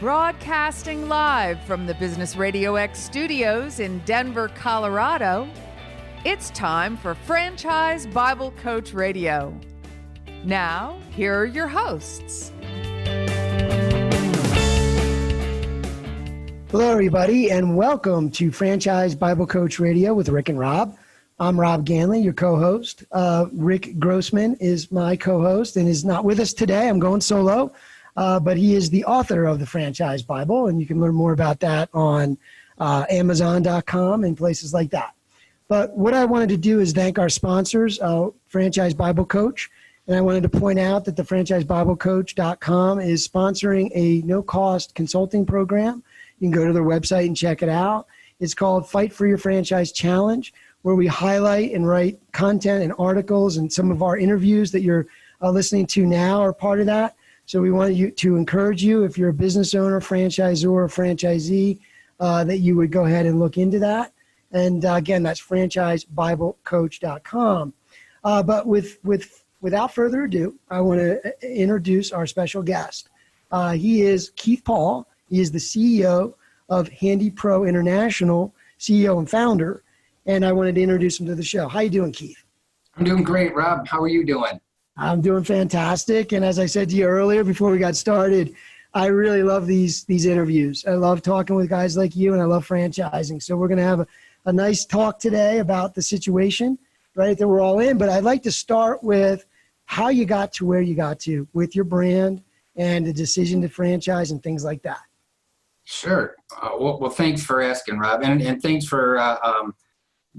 Broadcasting live from the Business RadioX studios in Denver, Colorado, it's time for Franchise Bible Coach Radio. Now, here are your hosts. Hello, everybody, and welcome to Franchise Bible Coach Radio with Rick and Rob. I'm Rob Ganley, your co-host. Rick Grossman is my co-host and is not with us today. I'm going solo. But he is the author of the Franchise Bible, and you can learn more about that on Amazon.com and places like that. But what I wanted to do is thank our sponsors, Franchise Bible Coach, and I wanted to point out that the franchisebiblecoach.com is sponsoring a no-cost consulting program. You can go to their website and check it out. It's called Fight for Your Franchise Challenge, where we highlight and write content and articles, and some of our interviews that you're listening to now are part of that. So we want you to encourage you, if you're a business owner, franchisor, or franchisee, that you would go ahead and look into that. And again, that's franchisebiblecoach.com. But without further ado, I want to introduce our special guest. He is Keith Paul. He is the CEO of HandyPro International, CEO and founder. And I wanted to introduce him to the show. How you doing, Keith? I'm doing great, Rob. How are you doing? I'm doing fantastic. And as I said to you earlier before we got started, I really love these interviews. I love talking with guys like you, and I love franchising. So we're going to have a nice talk today about the situation, right, that we're all in. But I'd like to start with how you got to where you got to with your brand and the decision to franchise and things like that. Sure. Well, thanks for asking, Rob. And thanks for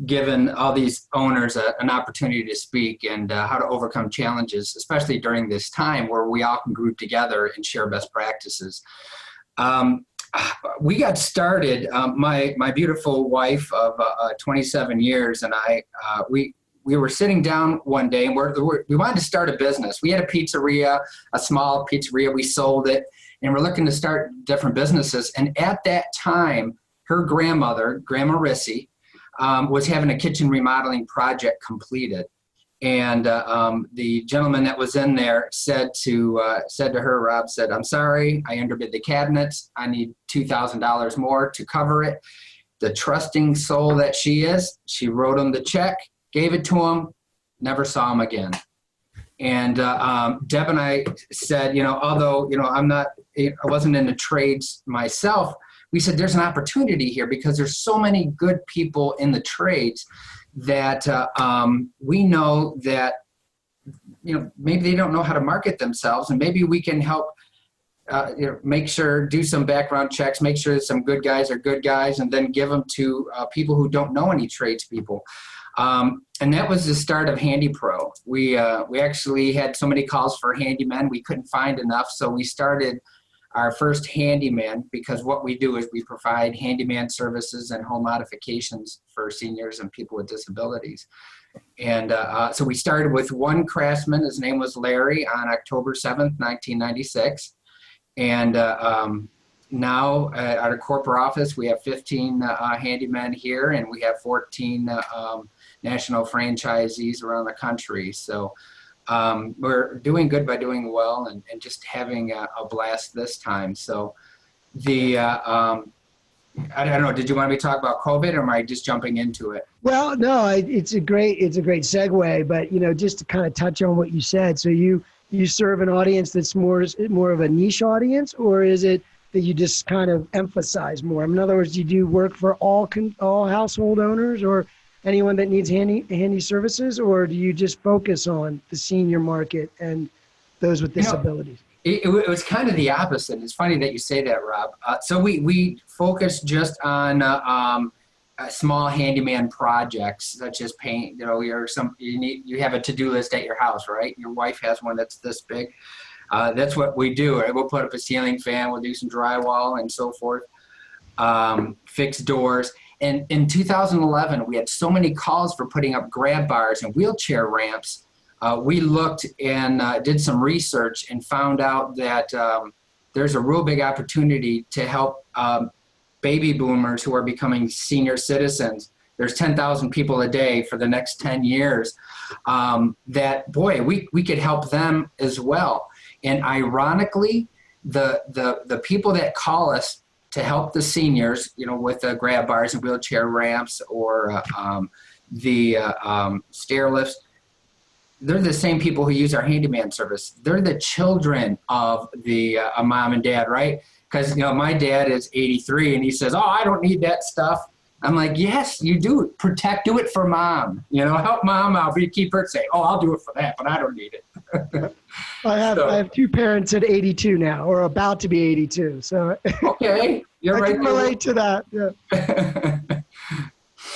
given all these owners an opportunity to speak and how to overcome challenges, especially during this time where we all can group together and share best practices. We got started, my beautiful wife of 27 years and I, we were sitting down one day and we wanted to start a business. We had a pizzeria, a small pizzeria. We sold it, and we're looking to start different businesses. And at that time, her grandmother, Grandma Rissy, was having a kitchen remodeling project completed. And the gentleman that was in there said to her, Rob, said, "I'm sorry, I underbid the cabinets. I need $2,000 more to cover it." The trusting soul that she is, she wrote him the check, gave it to him, never saw him again. And Deb and I said, although, I wasn't in the trades myself, we said there's an opportunity here because there's so many good people in the trades that we know that, maybe they don't know how to market themselves, and maybe we can help make sure, do some background checks, make sure that some good guys are good guys, and then give them to people who don't know any tradespeople. And that was the start of HandyPro. We actually had so many calls for handymen, we couldn't find enough, so we started our first handyman, because what we do is we provide handyman services and home modifications for seniors and people with disabilities. And so we started with one craftsman. His name was Larry on October 7th, 1996. And now at our corporate office, we have 15 handymen here, and we have 14 national franchisees around the country. So we're doing good by doing well and just having a blast this time. So I don't know, did you want me to talk about COVID, or am I just jumping into it? Well, no, it's a great segue, but just to kind of touch on what you said. So you serve an audience that's more of a niche audience, or is it that you just kind of emphasize more? In other words, do you do work for all household owners or anyone that needs handy services, or do you just focus on the senior market and those with disabilities? It was kind of the opposite. It's funny that you say that, Rob. So we focus just on small handyman projects, such as paint. You have a to-do list at your house, right? Your wife has one that's this big. That's what we do. Right? We'll put up a ceiling fan. We'll do some drywall and so forth. Fix doors. And in 2011, we had so many calls for putting up grab bars and wheelchair ramps. We looked and did some research and found out that there's a real big opportunity to help baby boomers who are becoming senior citizens. There's 10,000 people a day for the next 10 years we could help them as well. And ironically, the people that call us to help the seniors, with the grab bars and wheelchair ramps or the stair lifts, they're the same people who use our handyman service. They're the children of the mom and dad, right? Because my dad is 83 and he says, "Oh, I don't need that stuff." I'm like, "Yes, you do. Do it for mom. Help mom out." But keep her saying, "Oh, I'll do it for that, but I don't need it." I have two parents at 82 now, or about to be 82. So okay, you're right. I can relate to that. Yeah.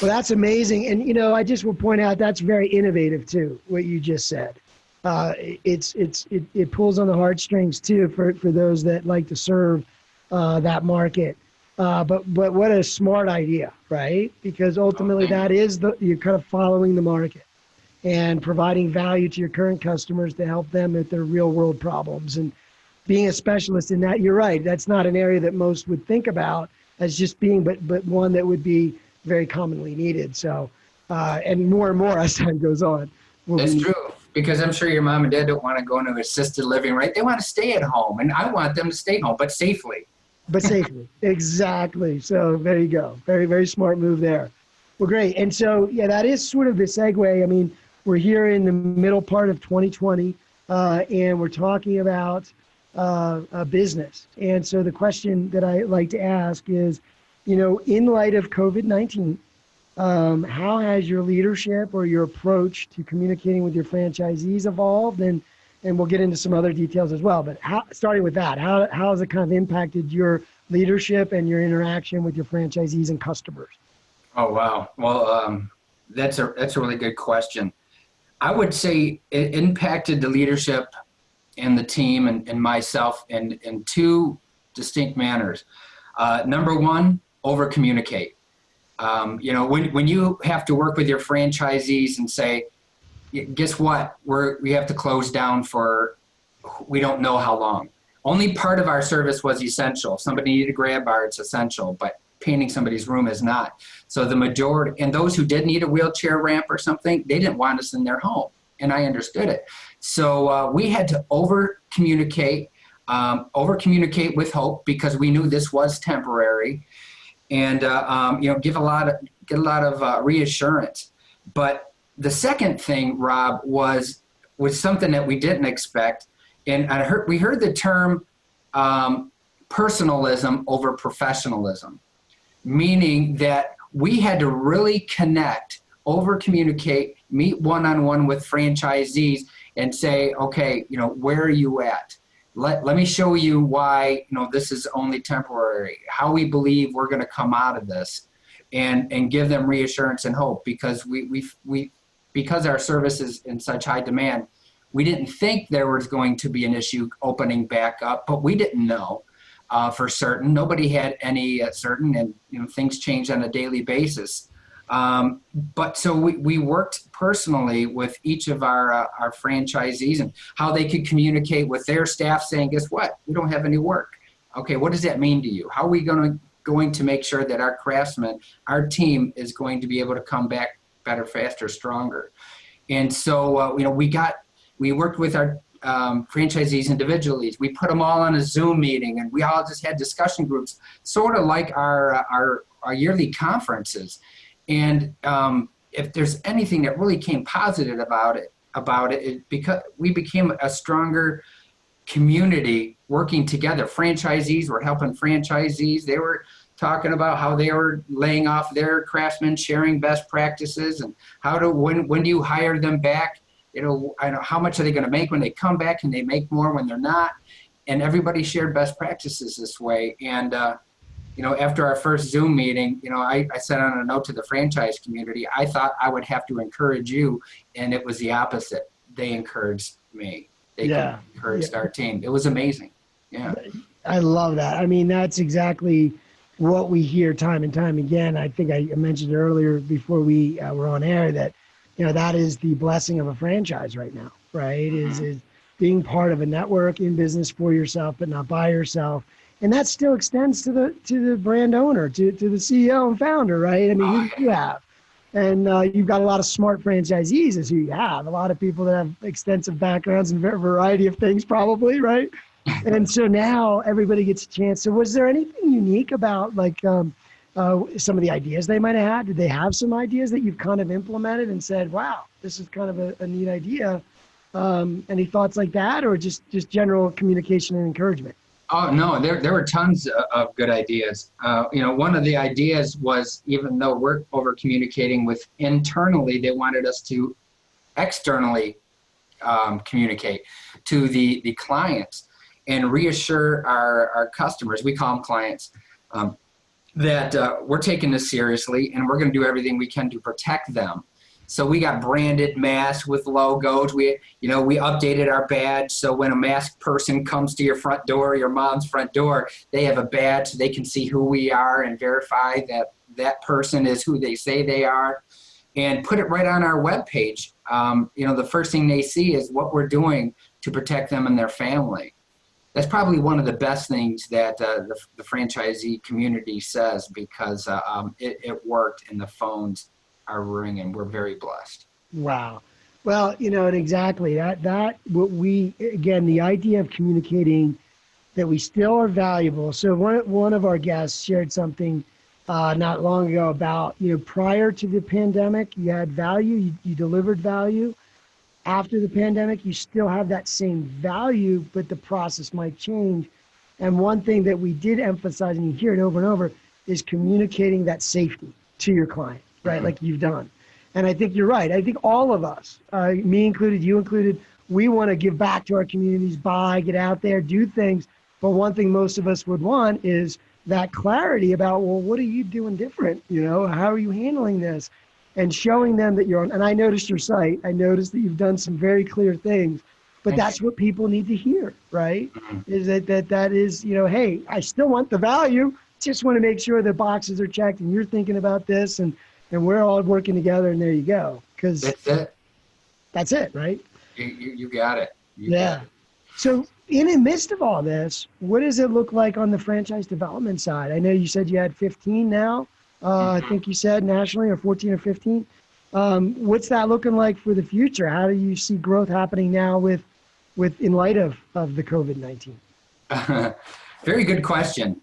Well, that's amazing. And, I just will point out that's very innovative too, what you just said. It pulls on the heartstrings too, for those that like to serve that market. But what a smart idea, right? Because ultimately that is you're kind of following the market and providing value to your current customers to help them with their real world problems. And being a specialist in that, you're right. That's not an area that most would think about as just being, but one that would be very commonly needed. So, and more as time goes on. That's true, because I'm sure your mom and dad don't want to go into assisted living, right? They want to stay at home, and I want them to stay home, but safely. But safely, exactly. So there you go. Very, very smart move there. Well, great. And so, yeah, that is sort of the segue. I mean, we're here in the middle part of 2020, and we're talking about a business. And so the question that I like to ask is, in light of COVID-19, how has your leadership or your approach to communicating with your franchisees evolved? And we'll get into some other details as well. But starting with that, how has it kind of impacted your leadership and your interaction with your franchisees and customers? Oh, wow. Well, that's a really good question. I would say it impacted the leadership and the team and myself in two distinct manners. Number one, over communicate. When you have to work with your franchisees and say, guess what? We have to close down for, we don't know how long. Only part of our service was essential. Somebody needed a grab bar, it's essential, but painting somebody's room is not. So the majority, and those who did need a wheelchair ramp or something, they didn't want us in their home. And I understood it. So we had to over communicate with hope, because we knew this was temporary, and get a lot of reassurance. But the second thing, Rob, was something that we didn't expect, and we heard the term personalism over professionalism, meaning that we had to really connect, over communicate, meet one-on-one with franchisees, and say, okay, where are you at? Let me show you why this is only temporary, how we believe we're going to come out of this, and give them reassurance and hope, because because our service is in such high demand, we didn't think there was going to be an issue opening back up, but we didn't know for certain. Nobody had any certain, and things change on a daily basis. But so we worked personally with each of our franchisees and how they could communicate with their staff, saying, guess what? We don't have any work. Okay, what does that mean to you? How are we going to make sure that our craftsmen, our team, is going to be able to come back better, faster, stronger? And so, we worked with our franchisees individually. We put them all on a Zoom meeting, and we all just had discussion groups, sort of like our yearly conferences. And if there's anything that really came positive about it, because we became a stronger community working together. Franchisees were helping franchisees. They were talking about how they were laying off their craftsmen, sharing best practices, and when do you hire them back? How much are they going to make when they come back? Can they make more when they're not? And everybody shared best practices this way. And after our first Zoom meeting, I sent on a note to the franchise community. I thought I would have to encourage you, and it was the opposite. They encouraged me. They encouraged our team. It was amazing. Yeah. I love that. I mean, that's exactly what we hear time and time again. I think I mentioned earlier before we were on air that, that is the blessing of a franchise right now, right? Mm-hmm. Is being part of a network in business for yourself, but not by yourself. And that still extends to the brand owner, to the CEO and founder, right? I mean, who you have. And you've got a lot of smart franchisees is who you have. A lot of people that have extensive backgrounds in a variety of things probably, right? And so now everybody gets a chance. So was there anything unique about like some of the ideas they might have had? Did they have some ideas that you've kind of implemented and said, wow, this is kind of a neat idea? Any thoughts like that, or just general communication and encouragement? Oh, no, there were tons of good ideas. One of the ideas was, even though we're over communicating with internally, they wanted us to externally communicate to the clients and reassure our customers, we call them clients, that we're taking this seriously and we're going to do everything we can to protect them. So we got branded masks with logos. We updated our badge. So when a masked person comes to your front door, your mom's front door, they have a badge so they can see who we are and verify that that person is who they say they are, and put it right on our webpage. The first thing they see is what we're doing to protect them and their family. That's probably one of the best things that the franchisee community says, because it worked and the phones are ringing. We're very blessed. Wow. Well, and exactly that what we, again, the idea of communicating that we still are valuable. So one of our guests shared something not long ago about, prior to the pandemic, you had value, you delivered value. After the pandemic, you still have that same value, but the process might change. And one thing that we did emphasize, and you hear it over and over, is communicating that safety to your client, right? Mm-hmm. Like you've done. And I think you're right. I think all of us, me included, you included, we want to give back to our communities, get out there, do things. But one thing most of us would want is that clarity about, well, what are you doing different? How are you handling this? And showing them that you're on. And I noticed your site. I noticed that you've done some very clear things. But that's what people need to hear, right? Mm-hmm. Is that is, hey, I still want the value. Just want to make sure the boxes are checked and you're thinking about this and we're all working together, and there you go. Because that's it, right? You got it. Got it. So in the midst of all this, what does it look like on the franchise development side? I know you said you had 15 now. I think you said nationally, or 14 or 15. What's that looking like for the future? How do you see growth happening now with in light of the COVID-19? Very good question.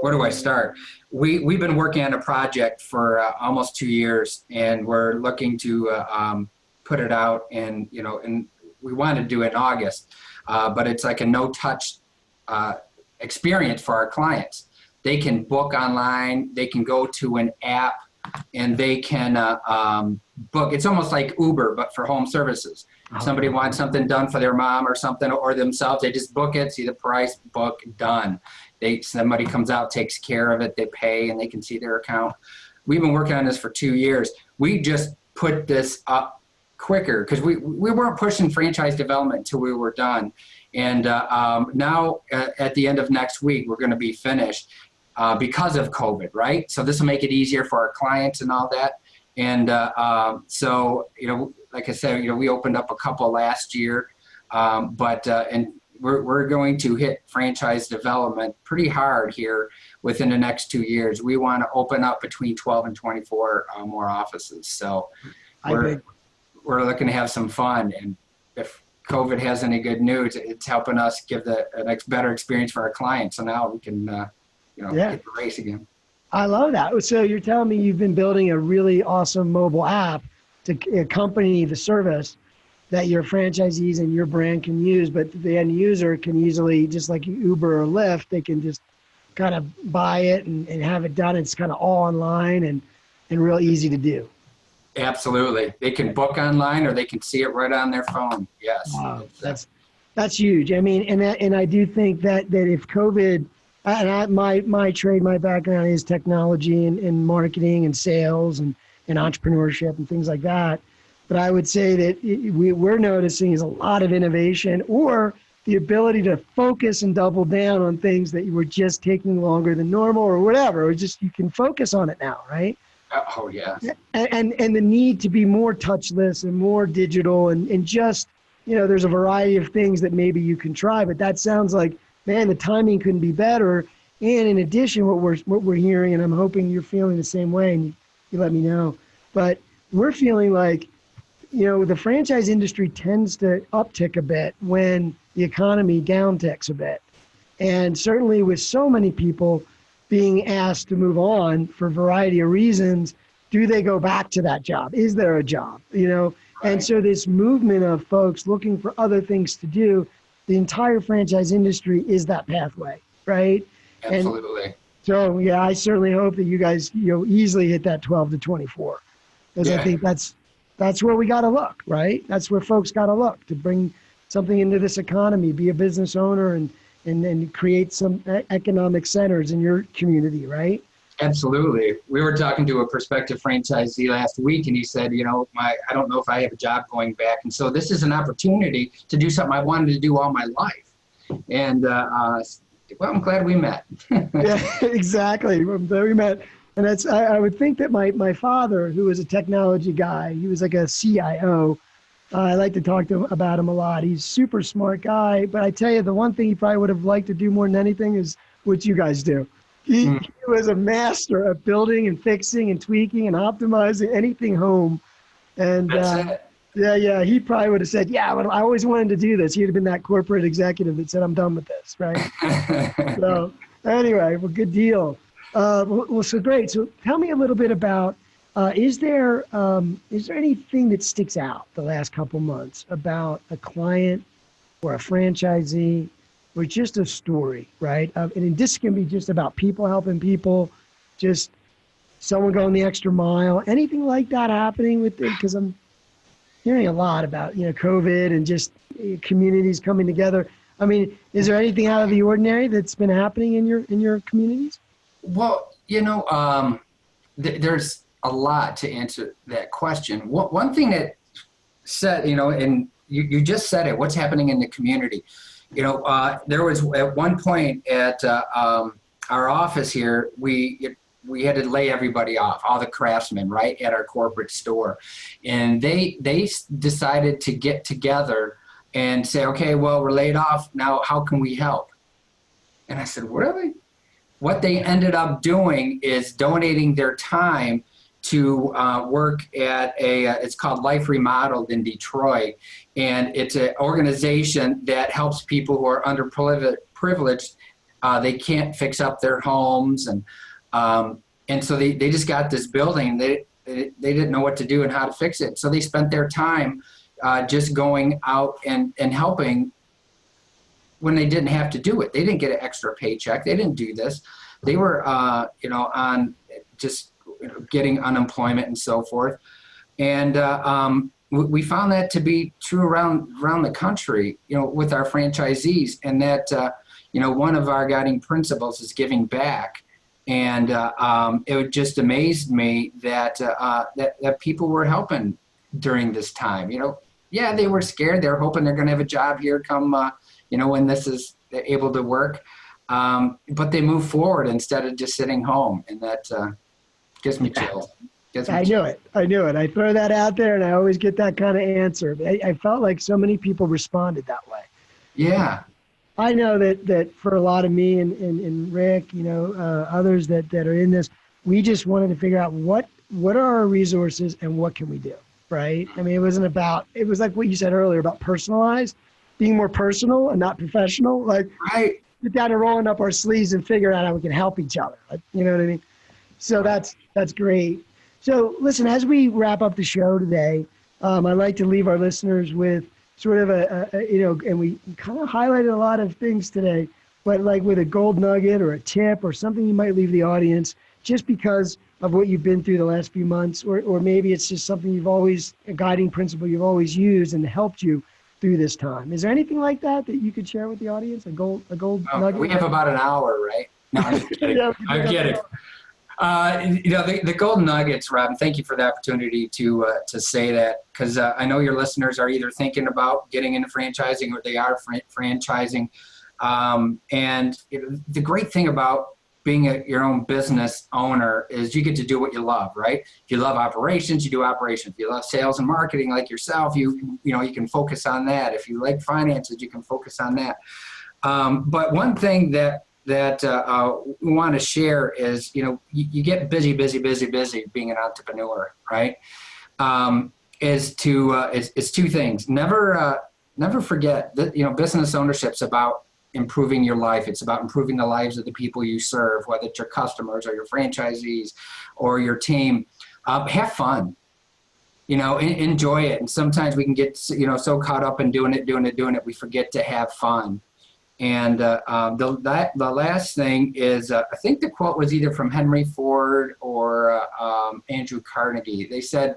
Where do I start? We've been working on a project for almost 2 years, and we're looking to put it out, and we want to do it in August, but it's like a no-touch experience for our clients. They can book online, they can go to an app, and they can book. It's almost like Uber, but for home services. If somebody wants something done for their mom or something, or themselves, they just book it, see the price, book, done. Somebody comes out, takes care of it, they pay, and they can see their account. We've been working on this for 2 years. We just put this up quicker because we weren't pushing franchise development until we were done. And now at the end of next week, we're going to be finished because of COVID, right? So this will make it easier for our clients and all that. And so, like I said, we opened up a couple last year, and we're going to hit franchise development pretty hard here within the next 2 years. We want to open up between 12 and 24 more offices. So we're looking to have some fun. And if COVID has any good news, it's helping us give a better experience for our clients. So now we can, get the race again. I love that. So you're telling me you've been building a really awesome mobile app to accompany the service that your franchisees and your brand can use, but the end user can easily, just like Uber or Lyft, they can just kind of buy it and have it done. It's kind of all online and real easy to do. Absolutely. They can book online, or they can see it right on their phone. Yes. Wow. That's huge. I mean, and I do think that if COVID, and my trade, my background is technology and marketing and sales and entrepreneurship and things like that. But I would say that we're noticing is a lot of innovation, or the ability to focus and double down on things that you were just taking longer than normal or whatever, or just you can focus on it now, right? Oh, yeah. And the need to be more touchless and more digital and just, there's a variety of things that maybe you can try, but that sounds like, man, the timing couldn't be better. And in addition, what we're hearing, and I'm hoping you're feeling the same way, and you let me know, but we're feeling like the franchise industry tends to uptick a bit when the economy downticks a bit. And certainly with so many people being asked to move on for a variety of reasons, do they go back to that job? Is there a job? Right. And so this movement of folks looking for other things to do, the entire franchise industry is that pathway, right? Absolutely. And so, yeah, I certainly hope that you guys, easily hit that 12 to 24. Because I think that's where we got to look, right? That's where folks got to look to bring something into this economy, be a business owner and create some economic centers in your community, right? Absolutely. We were talking to a prospective franchisee last week, and he said, I don't know if I have a job going back. And so this is an opportunity to do something I wanted to do all my life. And, I'm glad we met. Yeah, exactly. I'm glad we met. And I would think that my father, who was a technology guy, he was like a CIO. I like to talk about him a lot. He's a super smart guy. But I tell you, the one thing he probably would have liked to do more than anything is what you guys do. He was a master at building and fixing and tweaking and optimizing anything home. And he probably would have said, I always wanted to do this. He'd have been that corporate executive that said, I'm done with this, right? So anyway, well, good deal. So great. So tell me a little bit about, is there anything that sticks out the last couple months about a client or a franchisee or just a story, right? And this can be just about people helping people, just someone going the extra mile, anything like that happening with it? Because I'm hearing a lot about, COVID and just communities coming together. I mean, is there anything out of the ordinary that's been happening in your communities? Well, there's a lot to answer that question. One thing that said, and you just said it, what's happening in the community? There was at one point at our office here, we had to lay everybody off, all the craftsmen, right, at our corporate store. And they decided to get together and say, okay, well, we're laid off. Now, how can we help? And I said, really? What they ended up doing is donating their time to work at it's called Life Remodeled in Detroit. And it's an organization that helps people who are underprivileged. They can't fix up their homes. And so they just got this building. They didn't know what to do and how to fix it. So they spent their time just going out and helping when they didn't have to do it. They didn't get an extra paycheck. They didn't do this. They were, on just getting unemployment and so forth. And we found that to be true around the country, with our franchisees. And that, one of our guiding principles is giving back. And it just amazed me that that people were helping during this time. They were scared. They were hoping they're going to have a job here come, when this is able to work. But they move forward instead of just sitting home. And that gives me chills. I knew it. I throw that out there, and I always get that kind of answer. I felt like so many people responded that way. Yeah. I know that for a lot of me and Rick, others that are in this, we just wanted to figure out what are our resources and what can we do, right? I mean, it was like what you said earlier about personalized, being more personal and not professional. Like, right. Sit down and rolling up our sleeves and figure out how we can help each other. You know what I mean? So that's great. So listen, as we wrap up the show today, I'd like to leave our listeners with sort of and we kind of highlighted a lot of things today, but like with a gold nugget or a tip or something you might leave the audience just because of what you've been through the last few months, or maybe it's just something a guiding principle you've always used and helped you through this time. Is there anything like that you could share with the audience? A gold nugget? We have about an hour, right? No, I'm just kidding. I'm kidding. The golden nuggets, Rob, thank you for the opportunity to say that, because I know your listeners are either thinking about getting into franchising or they are franchising. And the great thing about being your own business owner is you get to do what you love, right? If you love operations, you do operations. If you love sales and marketing like yourself, you can focus on that. If you like finances, you can focus on that. But one thing that we want to share is, you get busy being an entrepreneur, right? is two things. Never forget that, business ownership's about improving your life. It's about improving the lives of the people you serve, whether it's your customers or your franchisees or your team. Have fun, enjoy it. And sometimes we can get, so caught up in doing it, we forget to have fun. And the last thing is, I think the quote was either from Henry Ford or Andrew Carnegie. They said,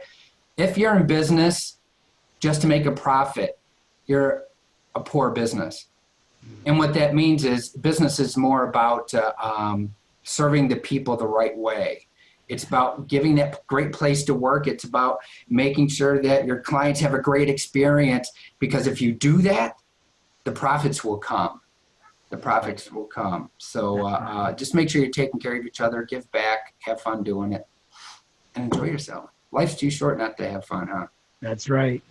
if you're in business just to make a profit, you're a poor business. And what that means is business is more about serving the people the right way. It's about giving that great place to work. It's about making sure that your clients have a great experience, because if you do that, the profits will come. So just make sure you're taking care of each other, give back, have fun doing it, and enjoy yourself. Life's too short not to have fun, huh? That's right.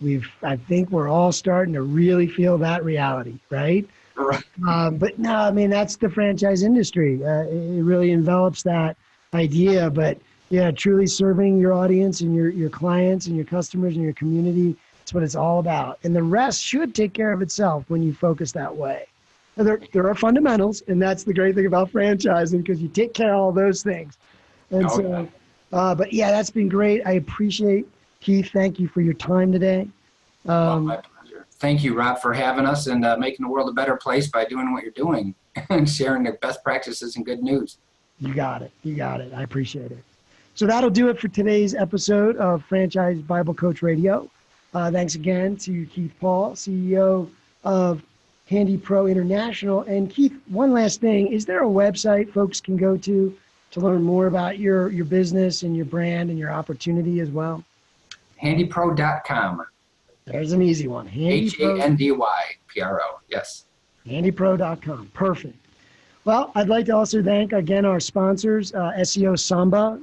I think we're all starting to really feel that reality, right? Right. But no, I mean, that's the franchise industry. It really envelops that idea. But yeah, truly serving your audience and your clients and your customers and your community, that's what it's all about. And the rest should take care of itself when you focus that way. There are fundamentals, and that's the great thing about franchising, because you take care of all those things. And but yeah, that's been great. I appreciate, Keith, thank you for your time today. My pleasure. Thank you, Rob, for having us and making the world a better place by doing what you're doing and sharing the best practices and good news. You got it. I appreciate it. So that'll do it for today's episode of Franchise Bible Coach Radio. Thanks again to Keith Paul, CEO of HandyPro International. And Keith, one last thing, is there a website folks can go to learn more about your business and your brand and your opportunity as well? HandyPro.com. There's an easy one. HandyPro, yes. HandyPro.com. Perfect. Well, I'd like to also thank again our sponsors, SEO Samba.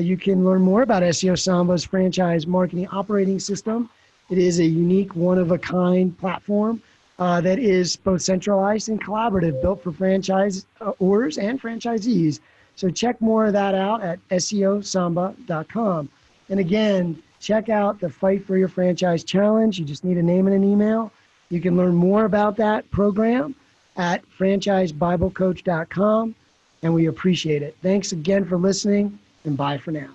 You can learn more about SEO Samba's franchise marketing operating system. It is a unique, one-of-a-kind platform that is both centralized and collaborative, built for franchise owners and franchisees. So check more of that out at SEOSamba.com. And again, check out the Fight for Your Franchise Challenge. You just need a name and an email. You can learn more about that program at franchisebiblecoach.com, and we appreciate it. Thanks again for listening, and bye for now.